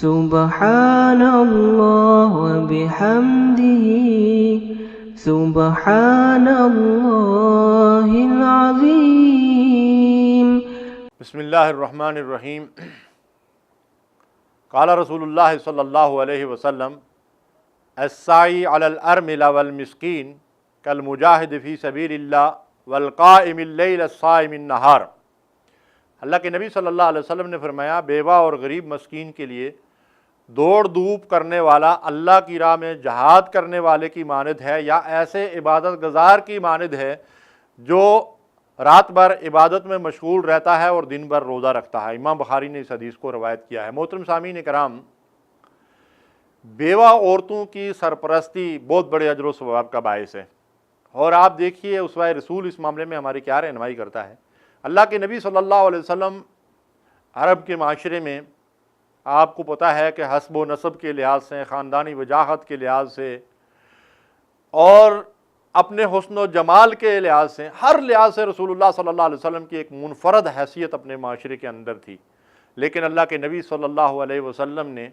سبحان اللہ وبحمدہ سبحان اللہ العظیم۔ بسم اللہ الرحمن الرحیم۔ قال رسول اللہ صلی اللہ علیہ وسلم السعی علی الارمل والمسکین کالمجاہد فی سبیل اللہ والقائم اللیل الصائم النہار۔ اللہ کے نبی صلی اللہ علیہ وسلم نے فرمایا بیوہ اور غریب مسکین کے لیے دوڑ دھوپ کرنے والا اللہ کی راہ میں جہاد کرنے والے کی مانند ہے، یا ایسے عبادت گزار کی مانند ہے جو رات بھر عبادت میں مشغول رہتا ہے اور دن بھر روزہ رکھتا ہے۔ امام بخاری نے اس حدیث کو روایت کیا ہے۔ محترم سامعین کرام، بیوہ عورتوں کی سرپرستی بہت بڑے اجر و ثواب کا باعث ہے، اور آپ دیکھیے اسوہ رسول اس معاملے میں ہماری کیا رہنمائی کرتا ہے۔ اللہ کے نبی صلی اللہ علیہ وسلم عرب کے معاشرے میں آپ کو پتہ ہے کہ حسب و نسب کے لحاظ سے، خاندانی وجاہت کے لحاظ سے، اور اپنے حسن و جمال کے لحاظ سے، ہر لحاظ سے رسول اللہ صلی اللہ علیہ وسلم کی ایک منفرد حیثیت اپنے معاشرے کے اندر تھی۔ لیکن اللہ کے نبی صلی اللہ علیہ وسلم نے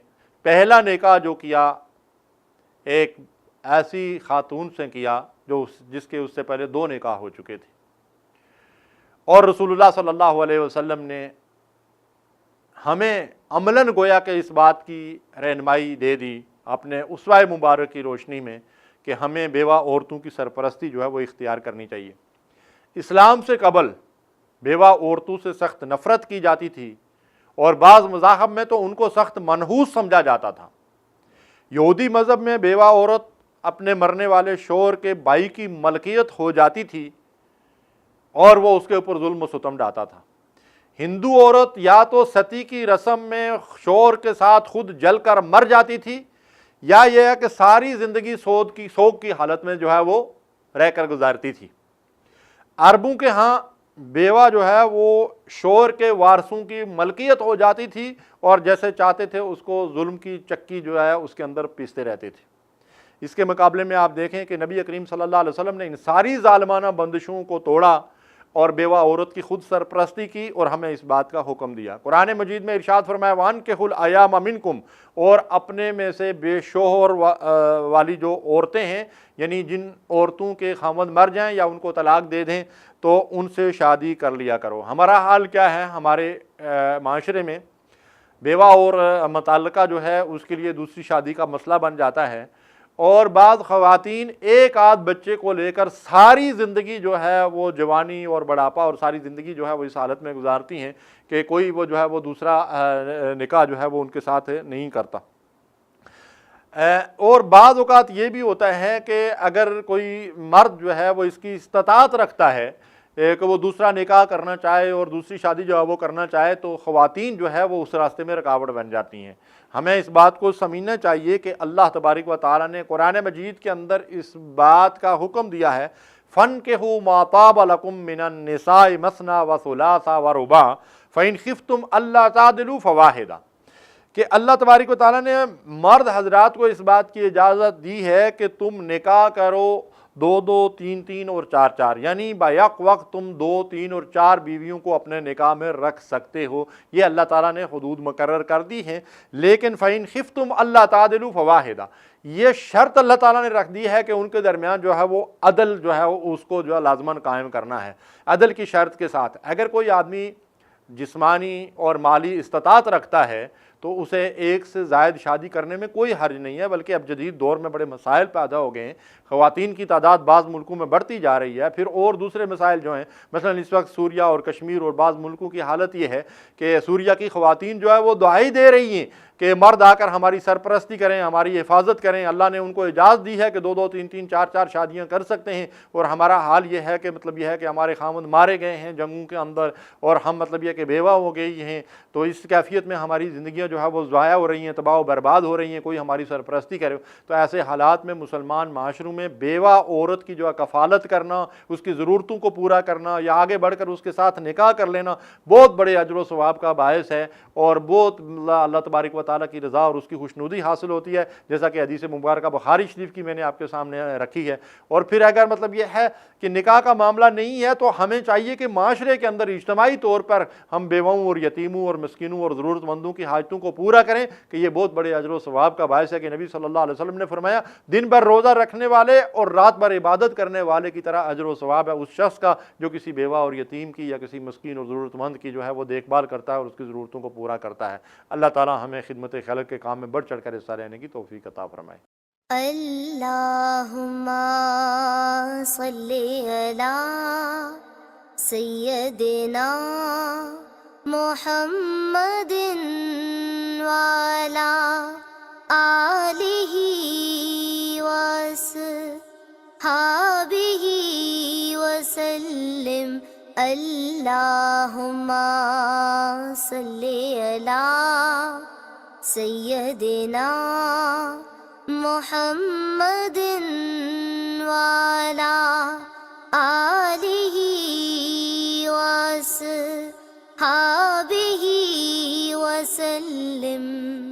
پہلا نکاح جو کیا ایک ایسی خاتون سے کیا جس کے اس سے پہلے 2 نکاح ہو چکے تھے، اور رسول اللہ صلی اللہ علیہ وسلم نے ہمیں عملاً گویا کہ اس بات کی رہنمائی دے دی اپنے اسوہ مبارک کی روشنی میں کہ ہمیں بیوہ عورتوں کی سرپرستی جو ہے وہ اختیار کرنی چاہیے۔ اسلام سے قبل بیوہ عورتوں سے سخت نفرت کی جاتی تھی، اور بعض مذاہب میں تو ان کو سخت منحوس سمجھا جاتا تھا۔ یہودی مذہب میں بیوہ عورت اپنے مرنے والے شوہر کے بھائی کی ملکیت ہو جاتی تھی، اور وہ اس کے اوپر ظلم و ستم ڈھاتا تھا۔ ہندو عورت یا تو ستی کی رسم میں شوہر کے ساتھ خود جل کر مر جاتی تھی، یا یہ ہے کہ ساری زندگی سوگ کی حالت میں جو ہے وہ رہ کر گزارتی تھی۔ عربوں کے ہاں بیوہ جو ہے وہ شوہر کے وارثوں کی ملکیت ہو جاتی تھی، اور جیسے چاہتے تھے اس کو ظلم کی چکی جو ہے اس کے اندر پیستے رہتے تھے۔ اس کے مقابلے میں آپ دیکھیں کہ نبی کریم صلی اللہ علیہ وسلم نے ان ساری ظالمانہ بندشوں کو توڑا اور بیوہ عورت کی خود سرپرستی کی، اور ہمیں اس بات کا حکم دیا۔ قرآن مجید میں ارشاد فرمایا وَأَنكِحُوا الْأَيَامَ مِنكُمْ، اور اپنے میں سے بے شوہر والی جو عورتیں ہیں، یعنی جن عورتوں کے خاوند مر جائیں یا ان کو طلاق دے دیں تو ان سے شادی کر لیا کرو۔ ہمارا حال کیا ہے؟ ہمارے معاشرے میں بیوہ اور متعلقہ جو ہے اس کے لیے دوسری شادی کا مسئلہ بن جاتا ہے، اور بعض خواتین ایک آدھ بچے کو لے کر ساری زندگی جو ہے وہ جوانی اور بڑھاپا اور ساری زندگی جو ہے وہ اس حالت میں گزارتی ہیں کہ کوئی وہ جو ہے وہ دوسرا نکاح جو ہے وہ ان کے ساتھ نہیں کرتا۔ اور بعض اوقات یہ بھی ہوتا ہے کہ اگر کوئی مرد جو ہے وہ اس کی استطاعت رکھتا ہے کہ وہ دوسرا نکاح کرنا چاہے اور دوسری شادی جو ہے وہ کرنا چاہے، تو خواتین جو ہے وہ اس راستے میں رکاوٹ بن جاتی ہیں۔ ہمیں اس بات کو سمجھنا چاہیے کہ اللہ تبارک و تعالیٰ نے قرآن مجید کے اندر اس بات کا حکم دیا ہے فَانكِحُوا مَا طَابَ لَكُم مِّنَ النِّسَاءِ مَثْنَىٰ وَثُلَاثَ وَرُبَاعَ فَإِنْ خِفْتُمْ أَلَّا تَعْدِلُوا فَوَاحِدَةً، کہ اللہ تبارک و تعالیٰ نے مرد حضرات کو اس بات کی اجازت دی ہے کہ تم نکاح کرو 2 3 اور 4، یعنی بیک وقت تم 2 3 اور 4 بیویوں کو اپنے نکاح میں رکھ سکتے ہو۔ یہ اللہ تعالیٰ نے حدود مقرر کر دی ہیں، لیکن فَإِنْ خِفْتُمْ أَلَّا تَعْدِلُوا فَوَاحِدَةً، یہ شرط اللہ تعالیٰ نے رکھ دی ہے کہ ان کے درمیان جو ہے وہ عدل جو ہے اس کو جو ہے لازماً قائم کرنا ہے، عدل کی شرط کے ساتھ۔ اگر کوئی آدمی جسمانی اور مالی استطاعت رکھتا ہے تو اسے ایک سے زائد شادی کرنے میں کوئی حرج نہیں ہے، بلکہ اب جدید دور میں بڑے مسائل پیدا ہو گئے ہیں، خواتین کی تعداد بعض ملکوں میں بڑھتی جا رہی ہے، پھر اور دوسرے مسائل جو ہیں، مثلا اس وقت سوریہ اور کشمیر اور بعض ملکوں کی حالت یہ ہے کہ سوریہ کی خواتین جو ہے وہ دعائی دے رہی ہیں کہ مرد آ کر ہماری سرپرستی کریں، ہماری حفاظت کریں۔ اللہ نے ان کو اجازت دی ہے کہ 2 3 4 شادیاں کر سکتے ہیں، اور ہمارا حال یہ ہے کہ یہ ہے کہ ہمارے خاوند مارے گئے ہیں جنگوں کے اندر، اور ہم یہ کہ بیوہ ہو گئی ہیں، تو اس کیفیت میں ہماری زندگیاں جو ہے وہ ضائع ہو رہی ہیں، تباہ و برباد ہو رہی ہیں، کوئی ہماری سرپرستی کرے۔ تو ایسے حالات میں مسلمان معاشروں میں بیوہ عورت کی جو ہے کفالت کرنا، اس کی ضرورتوں کو پورا کرنا یا آگے بڑھ کر اس کے ساتھ نکاح کر لینا بہت بڑے اجر و ثواب کا باعث ہے، اور بہت اللہ تبارک و تعالیٰ کی رضا اور اس کی خوشنودی حاصل ہوتی ہے، جیسا کہ حدیث مبارکہ بخاری شریف کی میں نے آپ کے سامنے رکھی ہے۔ اور پھر اگر مطلب یہ ہے کہ نکاح کا معاملہ نہیں ہے تو ہمیں چاہیے کہ معاشرے کے اندر اجتماعی طور پر ہم بیواؤں اور یتیموں اور مسکینوں اور ضرورت مندوں کی حاجتوں کو پورا کریں، کہ یہ بہت بڑے اجر و ثواب کا باعث ہے، کہ نبی صلی اللہ علیہ وسلم نے فرمایا دن بھر روزہ رکھنے والے اور رات بھر عبادت کرنے والے کی طرح اجر و ثواب ہے اس شخص کا جو کسی بیوہ اور یتیم کی یا کسی مسکین اور ضرورت مند کی جو ہے وہ دیکھ بھال کرتا ہے اور اس کی ضرورتوں کو پورا کرتا ہے۔ اللہ تعالی ہمیں خدمت خلق کے کام میں بڑھ چڑھ کر حصہ لینے کی توفیق عطا فرمائے۔ اللہم صلی علی سیدنا محمد وعلی آلہ وصحبہ وسلم۔ اللہم صلی علی سیدنا محمد وعلی آلہ وصحبہ وسلم۔